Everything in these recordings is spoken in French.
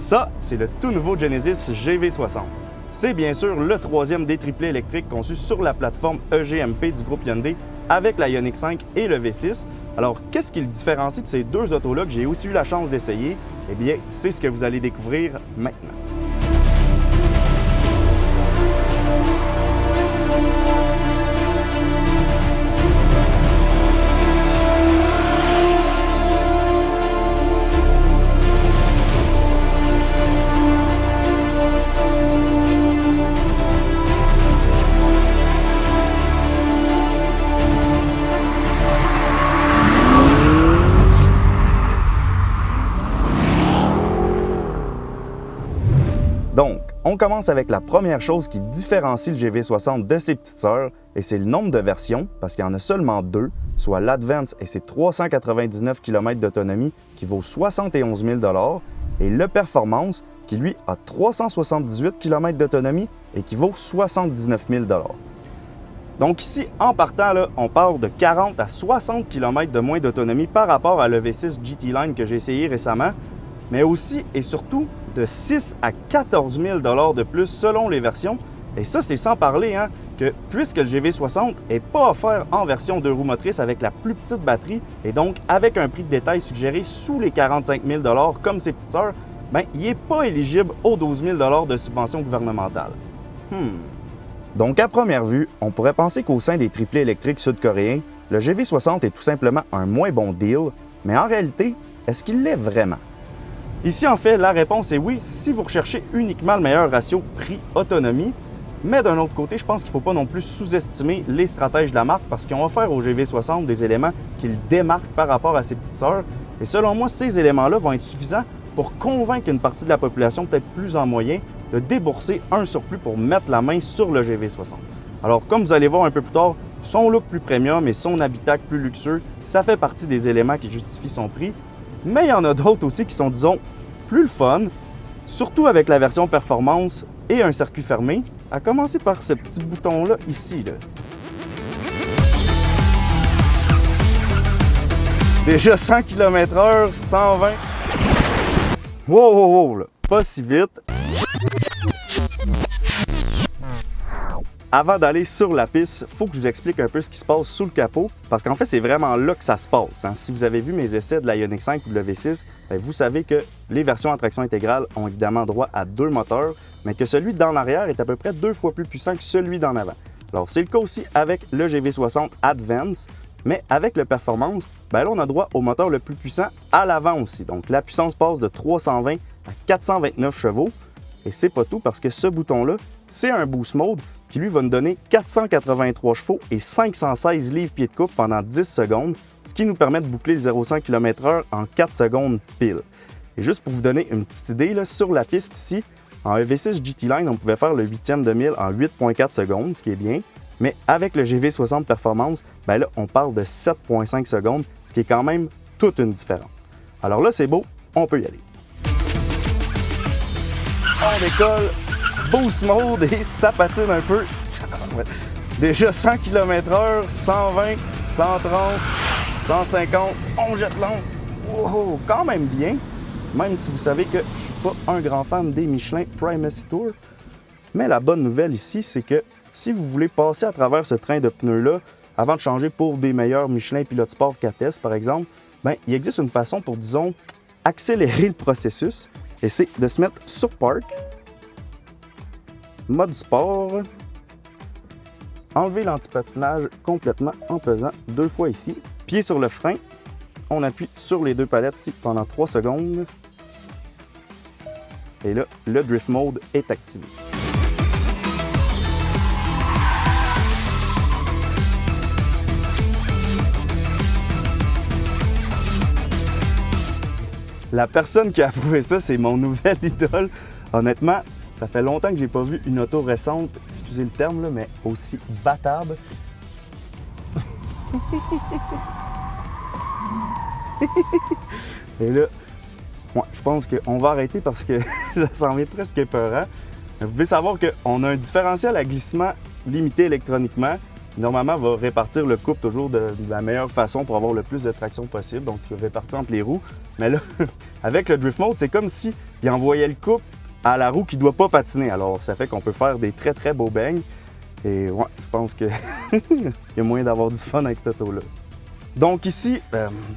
Ça, c'est le tout nouveau Genesis GV60. C'est bien sûr le troisième des triplés électriques conçu sur la plateforme EGMP du groupe Hyundai avec la Ioniq 5 et le V6. Alors, qu'est-ce qui le différencie de ces deux autos-là que j'ai aussi eu la chance d'essayer? Eh bien, c'est ce que vous allez découvrir maintenant. Donc, on commence avec la première chose qui différencie le GV60 de ses petites sœurs, et c'est le nombre de versions, parce qu'il y en a seulement deux, soit l'Advance et ses 399 km d'autonomie qui vaut 71 000 $, et le Performance qui, lui, a 378 km d'autonomie et qui vaut 79 000 $. Donc ici, en partant, là, on parle de 40 à 60 km de moins d'autonomie par rapport à le V6 GT Line que j'ai essayé récemment, mais aussi et surtout de 6 à 14 000 $ de plus selon les versions. Et ça, c'est sans parler que puisque le GV60 n'est pas offert en version 2 roues motrices avec la plus petite batterie et donc avec un prix de détail suggéré sous les 45 000 $ comme ses petites sœurs, ben, il n'est pas éligible aux 12 000 $ de subvention gouvernementale. Donc à première vue, on pourrait penser qu'au sein des triplés électriques sud-coréens, le GV60 est tout simplement un moins bon deal, mais en réalité, est-ce qu'il l'est vraiment? Ici, en fait, la réponse est oui si vous recherchez uniquement le meilleur ratio prix-autonomie. Mais d'un autre côté, je pense qu'il ne faut pas non plus sous-estimer les stratèges de la marque parce qu'ils ont offert au GV60 des éléments qui le démarquent par rapport à ses petites sœurs. Et selon moi, ces éléments-là vont être suffisants pour convaincre une partie de la population, peut-être plus en moyen, de débourser un surplus pour mettre la main sur le GV60. Alors, comme vous allez voir un peu plus tard, son look plus premium et son habitacle plus luxueux, ça fait partie des éléments qui justifient son prix. Mais il y en a d'autres aussi qui sont, disons, plus le fun, surtout avec la version performance et un circuit fermé, à commencer par ce petit bouton-là ici. Là. Déjà 100 km/h, 120. Wow, là. Pas si vite. Avant d'aller sur la piste, il faut que je vous explique un peu ce qui se passe sous le capot, parce qu'en fait, c'est vraiment là que ça se passe. Si vous avez vu mes essais de la Ioniq 5 ou de la V6, vous savez que les versions à traction intégrale ont évidemment droit à deux moteurs, mais que celui d'en arrière est à peu près 2 fois plus puissant que celui d'en avant. Alors, c'est le cas aussi avec le GV60 Advance, mais avec le Performance, là, on a droit au moteur le plus puissant à l'avant aussi. Donc, la puissance passe de 320 à 429 chevaux. Et c'est pas tout parce que ce bouton-là, c'est un Boost Mode qui lui va nous donner 483 chevaux et 516 livres-pieds de couple pendant 10 secondes, ce qui nous permet de boucler le 0-100 km/h en 4 secondes pile. Et juste pour vous donner une petite idée, là, sur la piste ici, en V6 GT Line, on pouvait faire le 8e de mille en 8,4 secondes, ce qui est bien. Mais avec le GV60 Performance, là, on parle de 7,5 secondes, ce qui est quand même toute une différence. Alors là, c'est beau, on peut y aller. On décolle, Boost Mode et ça patine un peu. Déjà 100 km/h, 120, 130, 150, on jette l'onde. Wow, quand même bien, même si vous savez que je ne suis pas un grand fan des Michelin Primacy Tour. Mais la bonne nouvelle ici, c'est que si vous voulez passer à travers ce train de pneus-là, avant de changer pour des meilleurs Michelin Pilot Sport 4S par exemple, il existe une façon pour, disons, accélérer le processus. Et c'est de se mettre sur Park, mode sport, enlever l'antipatinage complètement en pesant 2 fois ici, pied sur le frein, on appuie sur les 2 palettes ici pendant 3 secondes et là, le Drift Mode est activé. La personne qui a approuvé ça, c'est mon nouvel idole. Honnêtement, ça fait longtemps que j'ai pas vu une auto récente, excusez le terme, là, mais aussi bâtarde. Et là, je pense qu'on va arrêter parce que ça s'en vient presque épeurant. Vous devez savoir qu'on a un différentiel à glissement limité électroniquement normalement, va répartir le couple toujours de la meilleure façon pour avoir le plus de traction possible, donc réparti entre les roues. Mais là, avec le drift mode, c'est comme si il envoyait le couple à la roue qui ne doit pas patiner. Alors, ça fait qu'on peut faire des très très beaux bangs. Et ouais, je pense qu'il y a moyen d'avoir du fun avec cette auto-là. Donc ici,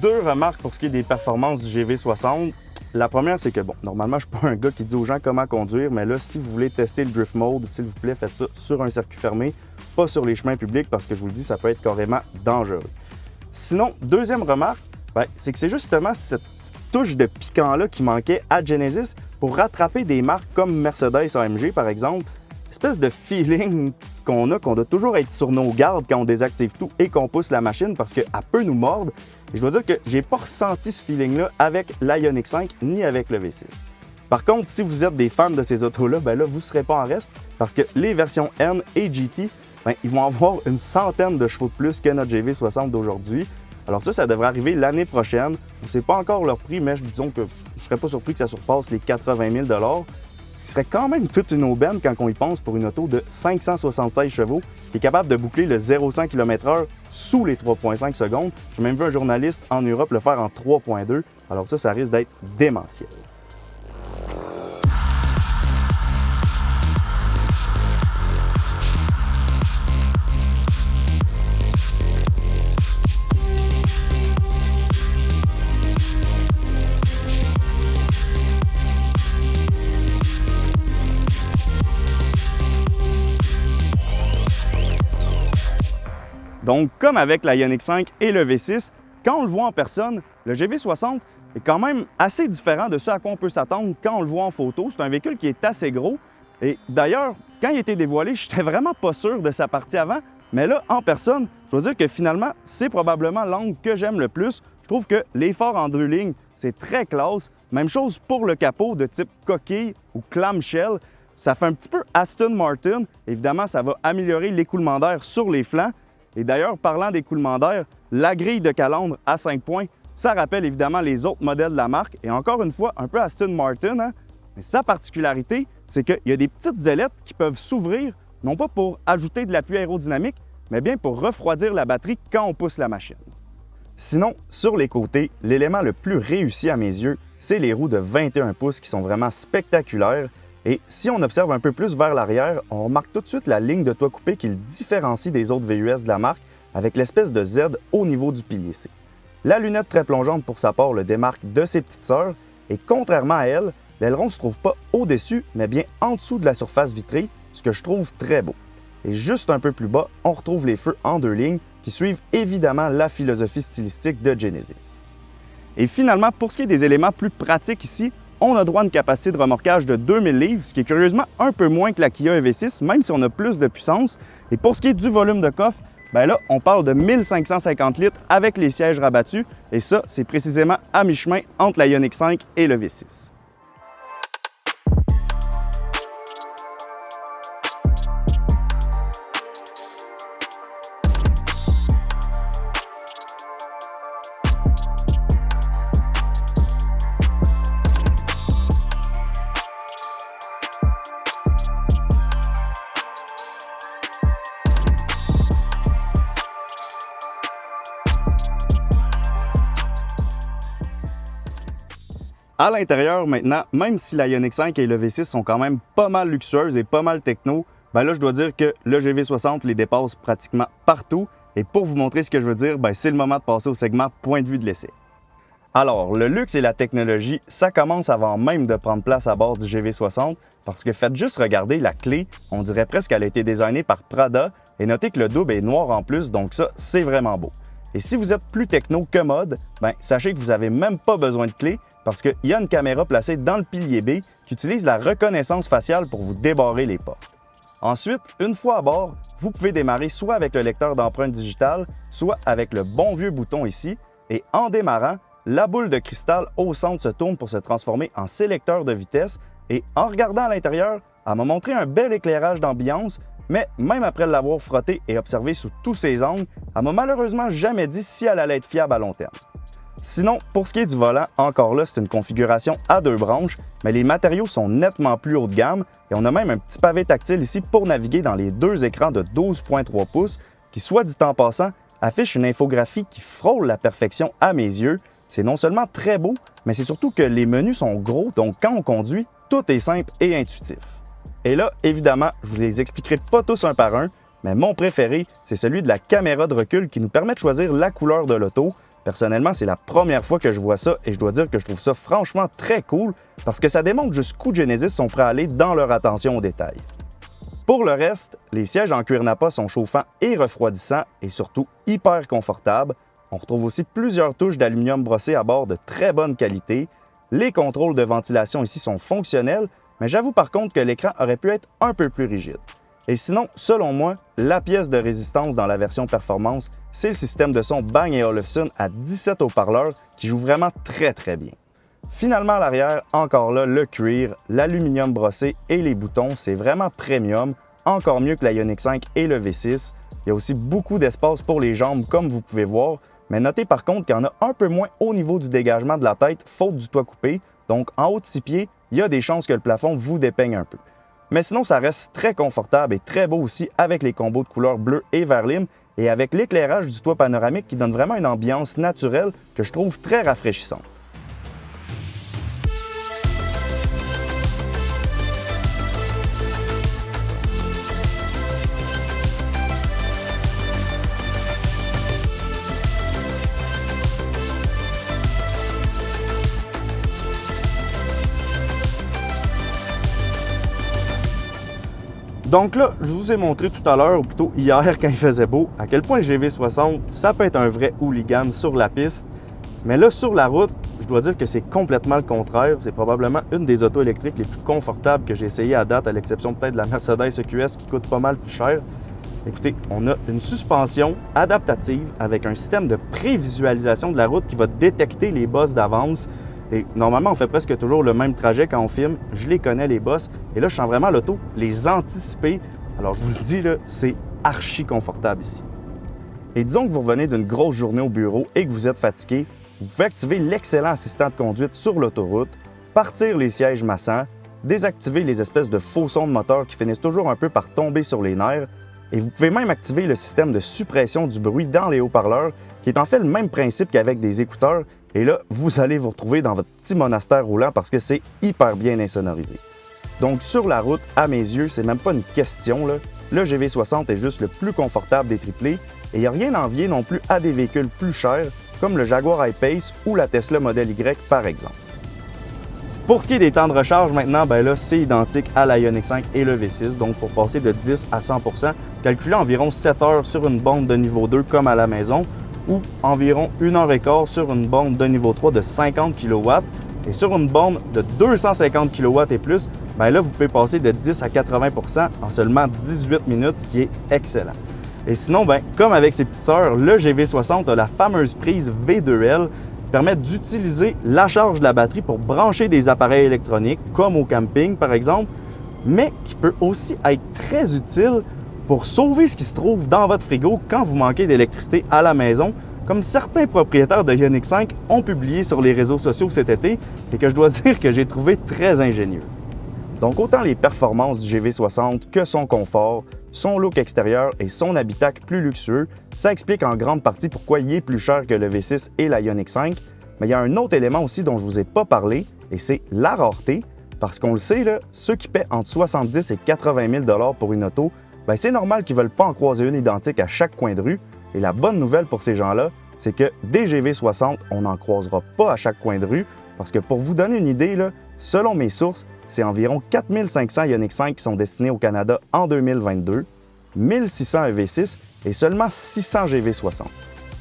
deux remarques pour ce qui est des performances du GV60. La première, c'est que, bon, normalement, je ne suis pas un gars qui dit aux gens comment conduire, mais là, si vous voulez tester le drift mode, s'il vous plaît, faites ça sur un circuit fermé, pas sur les chemins publics, parce que je vous le dis, ça peut être carrément dangereux. Sinon, deuxième remarque, c'est que c'est justement cette petite touche de piquant-là qui manquait à Genesis pour rattraper des marques comme Mercedes AMG, par exemple. Espèce de feeling qu'on doit toujours être sur nos gardes quand on désactive tout et qu'on pousse la machine parce qu'elle peut nous mordre. Et je dois dire que j'ai pas ressenti ce feeling-là avec l'Ioniq 5 ni avec le V6. Par contre, si vous êtes des fans de ces autos-là, là, vous ne serez pas en reste parce que les versions N et GT, ils vont avoir une centaine de chevaux de plus que notre GV60 d'aujourd'hui. Alors ça devrait arriver l'année prochaine. On ne sait pas encore leur prix, mais disons que je ne serais pas surpris que ça surpasse les 80 000 $. Ce serait quand même toute une aubaine quand on y pense pour une auto de 576 chevaux qui est capable de boucler le 0-100 km/h sous les 3,5 secondes. J'ai même vu un journaliste en Europe le faire en 3,2. Alors ça risque d'être démentiel. Donc, comme avec la Ioniq 5 et le V6, quand on le voit en personne, le GV60 est quand même assez différent de ce à quoi on peut s'attendre quand on le voit en photo. C'est un véhicule qui est assez gros. Et d'ailleurs, quand il a été dévoilé, je n'étais vraiment pas sûr de sa partie avant. Mais là, en personne, je dois dire que finalement, c'est probablement l'angle que j'aime le plus. Je trouve que les phares en deux lignes, c'est très classe. Même chose pour le capot de type coquille ou clamshell. Ça fait un petit peu Aston Martin. Évidemment, ça va améliorer l'écoulement d'air sur les flancs. Et d'ailleurs, parlant d'écoulement d'air, la grille de calandre à 5 points, ça rappelle évidemment les autres modèles de la marque. Et encore une fois, un peu Aston Martin, hein? Mais sa particularité, c'est qu'il y a des petites ailettes qui peuvent s'ouvrir, non pas pour ajouter de l'appui aérodynamique, mais bien pour refroidir la batterie quand on pousse la machine. Sinon, sur les côtés, l'élément le plus réussi à mes yeux, c'est les roues de 21 pouces qui sont vraiment spectaculaires. Et si on observe un peu plus vers l'arrière, on remarque tout de suite la ligne de toit coupé qui le différencie des autres VUS de la marque avec l'espèce de Z au niveau du pilier C. La lunette très plongeante pour sa part le démarque de ses petites sœurs et contrairement à elle, l'aileron ne se trouve pas au-dessus mais bien en dessous de la surface vitrée, ce que je trouve très beau. Et juste un peu plus bas, on retrouve les feux en deux lignes qui suivent évidemment la philosophie stylistique de Genesis. Et finalement, pour ce qui est des éléments plus pratiques ici, on a droit à une capacité de remorquage de 2000 livres, ce qui est curieusement un peu moins que la Kia EV6, même si on a plus de puissance. Et pour ce qui est du volume de coffre, là, on parle de 1550 litres avec les sièges rabattus. Et ça, c'est précisément à mi-chemin entre la Ioniq 5 et le V6. À l'intérieur, maintenant, même si la Ioniq 5 et le V6 sont quand même pas mal luxueuses et pas mal techno, là, je dois dire que le GV60 les dépasse pratiquement partout. Et pour vous montrer ce que je veux dire, c'est le moment de passer au segment point de vue de l'essai. Alors, le luxe et la technologie, ça commence avant même de prendre place à bord du GV60 parce que faites juste regarder la clé, on dirait presque qu'elle a été designée par Prada et notez que le double est noir en plus, donc ça, c'est vraiment beau. Et si vous êtes plus techno que mode, sachez que vous n'avez même pas besoin de clé parce qu'il y a une caméra placée dans le pilier B qui utilise la reconnaissance faciale pour vous débarrer les portes. Ensuite, une fois à bord, vous pouvez démarrer soit avec le lecteur d'empreinte digitale, soit avec le bon vieux bouton ici. Et en démarrant, la boule de cristal au centre se tourne pour se transformer en sélecteur de vitesse. Et en regardant à l'intérieur, elle m'a montré un bel éclairage d'ambiance. Mais même après l'avoir frotté et observé sous tous ses angles, elle m'a malheureusement jamais dit si elle allait être fiable à long terme. Sinon, pour ce qui est du volant, encore là, c'est une configuration à deux branches, mais les matériaux sont nettement plus haut de gamme et on a même un petit pavé tactile ici pour naviguer dans les deux écrans de 12,3 pouces. qui, soit dit en passant, affiche une infographie qui frôle la perfection à mes yeux. C'est non seulement très beau, mais c'est surtout que les menus sont gros, donc quand on conduit, tout est simple et intuitif. Et là, évidemment, je ne vous les expliquerai pas tous un par un, mais mon préféré, c'est celui de la caméra de recul qui nous permet de choisir la couleur de l'auto. Personnellement, c'est la première fois que je vois ça et je dois dire que je trouve ça franchement très cool parce que ça démontre jusqu'où Genesis sont prêts à aller dans leur attention aux détails. Pour le reste, les sièges en cuir nappa sont chauffants et refroidissants et surtout hyper confortables. On retrouve aussi plusieurs touches d'aluminium brossé à bord de très bonne qualité. Les contrôles de ventilation ici sont fonctionnels, mais j'avoue par contre que l'écran aurait pu être un peu plus rigide. Et sinon, selon moi, la pièce de résistance dans la version performance, c'est le système de son Bang & Olufsen à 17 haut-parleurs qui joue vraiment très bien. Finalement à l'arrière, encore là, le cuir, l'aluminium brossé et les boutons, c'est vraiment premium, encore mieux que la Ioniq 5 et le V6. Il y a aussi beaucoup d'espace pour les jambes comme vous pouvez voir, mais notez par contre qu'il y en a un peu moins au niveau du dégagement de la tête faute du toit coupé, donc en haut de 6 pieds, il y a des chances que le plafond vous dépeigne un peu. Mais sinon, ça reste très confortable et très beau aussi avec les combos de couleurs bleu et vert lime et avec l'éclairage du toit panoramique qui donne vraiment une ambiance naturelle que je trouve très rafraîchissante. Donc là, je vous ai montré tout à l'heure, ou plutôt hier quand il faisait beau, à quel point le GV60, ça peut être un vrai hooligan sur la piste. Mais là, sur la route, je dois dire que c'est complètement le contraire. C'est probablement une des autos électriques les plus confortables que j'ai essayé à date, à l'exception peut-être de la Mercedes EQS qui coûte pas mal plus cher. Écoutez, on a une suspension adaptative avec un système de prévisualisation de la route qui va détecter les bosses d'avance. Et normalement, on fait presque toujours le même trajet quand on filme. Je les connais, les bosses. Et là, je sens vraiment l'auto les anticiper. Alors, je vous le dis, là, c'est archi confortable ici. Et disons que vous revenez d'une grosse journée au bureau et que vous êtes fatigué, vous pouvez activer l'excellent assistant de conduite sur l'autoroute, partir les sièges massants, désactiver les espèces de faux sons de moteur qui finissent toujours un peu par tomber sur les nerfs. Et vous pouvez même activer le système de suppression du bruit dans les haut-parleurs, qui est en fait le même principe qu'avec des écouteurs. Et là, vous allez vous retrouver dans votre petit monastère roulant parce que c'est hyper bien insonorisé. Donc sur la route, à mes yeux, c'est même pas une question, là. Le GV60 est juste le plus confortable des triplés et il n'y a rien à envier non plus à des véhicules plus chers comme le Jaguar I-Pace ou la Tesla Model Y par exemple. Pour ce qui est des temps de recharge maintenant, ben là, c'est identique à la Ioniq 5 et le V6, donc pour passer de 10 à 100%, calculez environ 7 heures sur une borne de niveau 2 comme à la maison, ou environ 1 heure et quart sur une borne de niveau 3 de 50 kW. Et sur une borne de 250 kW et plus, bien là, vous pouvez passer de 10 à 80% en seulement 18 minutes, ce qui est excellent. Et sinon, bien, comme avec ses petites sœurs, le GV60 a la fameuse prise V2L qui permet d'utiliser la charge de la batterie pour brancher des appareils électroniques, comme au camping par exemple, mais qui peut aussi être très utile pour sauver ce qui se trouve dans votre frigo quand vous manquez d'électricité à la maison, comme certains propriétaires de Ioniq 5 ont publié sur les réseaux sociaux cet été et que je dois dire que j'ai trouvé très ingénieux. Donc autant les performances du GV60 que son confort, son look extérieur et son habitacle plus luxueux, ça explique en grande partie pourquoi il est plus cher que le V6 et la Ioniq 5, mais il y a un autre élément aussi dont je ne vous ai pas parlé et c'est la rareté, parce qu'on le sait, là, ceux qui paient entre 70 et 80 000 pour une auto, bien, c'est normal qu'ils ne veulent pas en croiser une identique à chaque coin de rue. Et la bonne nouvelle pour ces gens-là, c'est que des GV60, on n'en croisera pas à chaque coin de rue. Parce que pour vous donner une idée, là, selon mes sources, c'est environ 4500 Ioniq 5 qui sont destinés au Canada en 2022, 1600 EV6 et seulement 600 GV60.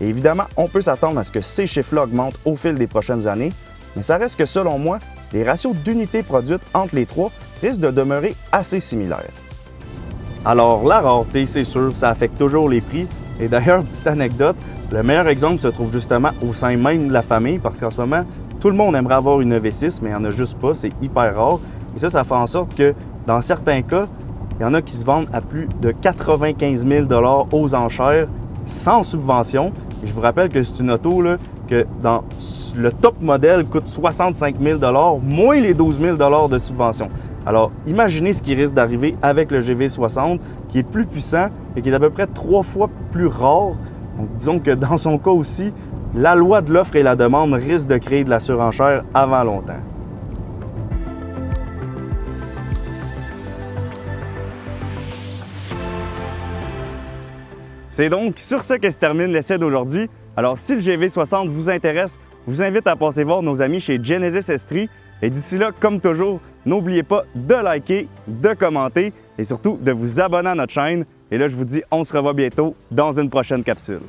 Et évidemment, on peut s'attendre à ce que ces chiffres-là augmentent au fil des prochaines années, mais ça reste que selon moi, les ratios d'unités produites entre les trois risquent de demeurer assez similaires. Alors, la rareté, c'est sûr, ça affecte toujours les prix. Et d'ailleurs, petite anecdote, le meilleur exemple se trouve justement au sein même de la famille parce qu'en ce moment, tout le monde aimerait avoir une V6, mais il n'y en a juste pas, c'est hyper rare. Et ça fait en sorte que, dans certains cas, il y en a qui se vendent à plus de 95 000 $ aux enchères sans subvention. Et je vous rappelle que c'est une auto là, que dans le top modèle coûte 65 000 $ moins les 12 000 $ de subvention. Alors, imaginez ce qui risque d'arriver avec le GV60, qui est plus puissant et qui est à peu près 3 fois plus rare. Donc, disons que dans son cas aussi, la loi de l'offre et la demande risque de créer de la surenchère avant longtemps. C'est donc sur ce que se termine l'essai d'aujourd'hui. Alors, si le GV60 vous intéresse, je vous invite à passer voir nos amis chez Genesis Estrie. Et d'ici là, comme toujours, n'oubliez pas de liker, de commenter et surtout de vous abonner à notre chaîne. Et là, je vous dis, on se revoit bientôt dans une prochaine capsule.